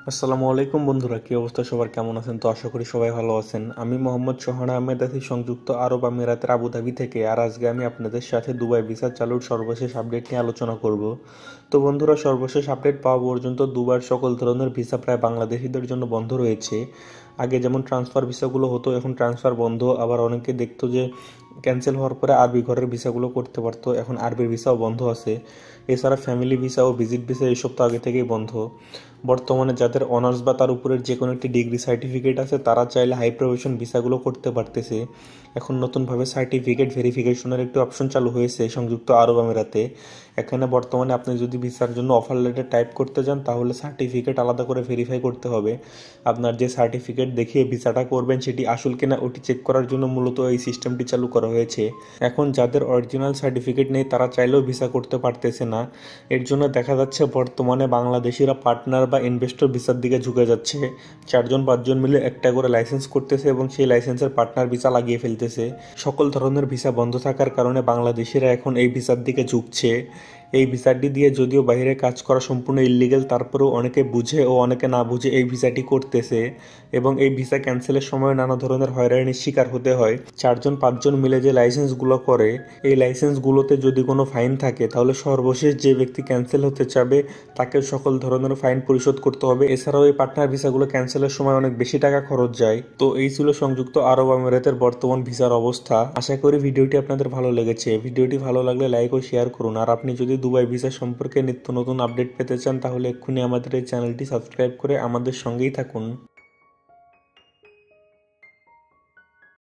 আসসালামু আলাইকুম বন্ধুরা, কি অবস্থা সবার, কেমন আছেন? তো আশা করি সবাই ভালো আছেন। আমি মোহাম্মদ সোহান আহমেদ আছি সংযুক্ত আরব আমিরাতের আবুধাবি থেকে। আর আজকে আমি আপনাদের সাথে দুবাই ভিসা চালুর সর্বশেষ আপডেট নিয়ে আলোচনা করব। তো বন্ধুরা, সর্বশেষ আপডেট পাওয়া পর্যন্ত দুবার সকল ধরনের ভিসা প্রায় বাংলাদেশিদের জন্য বন্ধ রয়েছে। আগে যেমন ট্রান্সফার ভিসাগুলো হতো, এখন ট্রান্সফার বন্ধ। আবার অনেকে দেখতো যে ক্যান্সেল হওয়ার পরে আরবি ঘরের ভিসাগুলো করতে পারতো, এখন আরবির ভিসাও বন্ধ আছে। এছাড়া ফ্যামিলি ভিসা ও ভিজিট ভিসা এইসব তো আগে থেকেই বন্ধ। বর্তমানে যাদের অনার্স বা তার উপরের যে কোনো একটি ডিগ্রি সার্টিফিকেট আছে তারা চাইলে হাই প্রফেশন ভিসাগুলো করতে পারতেছে। এখন নতুনভাবে সার্টিফিকেট ভেরিফিকেশনের একটি অপশন চালু হয়েছে সংযুক্ত আরব আমিরাতে। এখানে বর্তমানে আপনি যদি ভিসার জন্য অফার লেটার টাইপ করতে যান তাহলে সার্টিফিকেট আলাদা করে ভেরিফাই করতে হবে। আপনার যে সার্টিফিকেট দেখিয়ে ভিসাটা করবেন সেটি আসল কিনা ওটি চেক করার জন্য মূলত এই সিস্টেমটি চালু করা হয়েছে। এখন যাদের অরিজিনাল সার্টিফিকেট নেই তারা চাইলেও ভিসা করতে পারতেছে না। এর জন্য দেখা যাচ্ছে বর্তমানে বাংলাদেশিরা পার্টনার বা ইনভেস্টর ভিসার দিকে ঝুঁকে যাচ্ছে। 4-5 জন মিলে একটা করে লাইসেন্স করতেছে এবং সেই লাইসেন্সের পার্টনার ভিসা লাগিয়ে ফেলতেছে। সকল ধরনের ভিসা বন্ধ থাকার কারণে বাংলাদেশিরা এখন এই ভিসার দিকে ঝুঁকছে। এই ভিসাটি দিয়ে যদিও বাইরে কাজ করা সম্পূর্ণ ইল্লিগেল, তারপরেও অনেকে বুঝে ও অনেকে না বুঝে এই ভিসাটি করতেছে এবং এই ভিসা ক্যান্সেলের সময় নানা ধরনের হয়রানির শিকার হতে হয়। 4-5 জন মিলে যে লাইসেন্সগুলো করে, এই লাইসেন্সগুলোতে যদি কোনো ফাইন থাকে তাহলে সর্বশেষ যে ব্যক্তি ক্যান্সেল হতে চাবে তাকে সকল ধরনের ফাইন পরিশোধ করতে হবে। এছাড়াও এই পার্টনার ভিসাগুলো ক্যান্সেলের সময় অনেক বেশি টাকা খরচ যায়। তো এই ছিল সংযুক্ত আরব আমিরাতের বর্তমান ভিসার অবস্থা। আশা করি ভিডিওটি আপনাদের ভালো লেগেছে। ভিডিওটি ভালো লাগলে লাইক ও শেয়ার করুন। আর আপনি যদি দুবাই ভিসা সম্পর্কে নিত্য নতুন আপডেট পেতে চান তাহলে এক্ষুনি আমাদের এই চ্যানেলটি সাবস্ক্রাইব করে আমাদের সঙ্গেই থাকুন।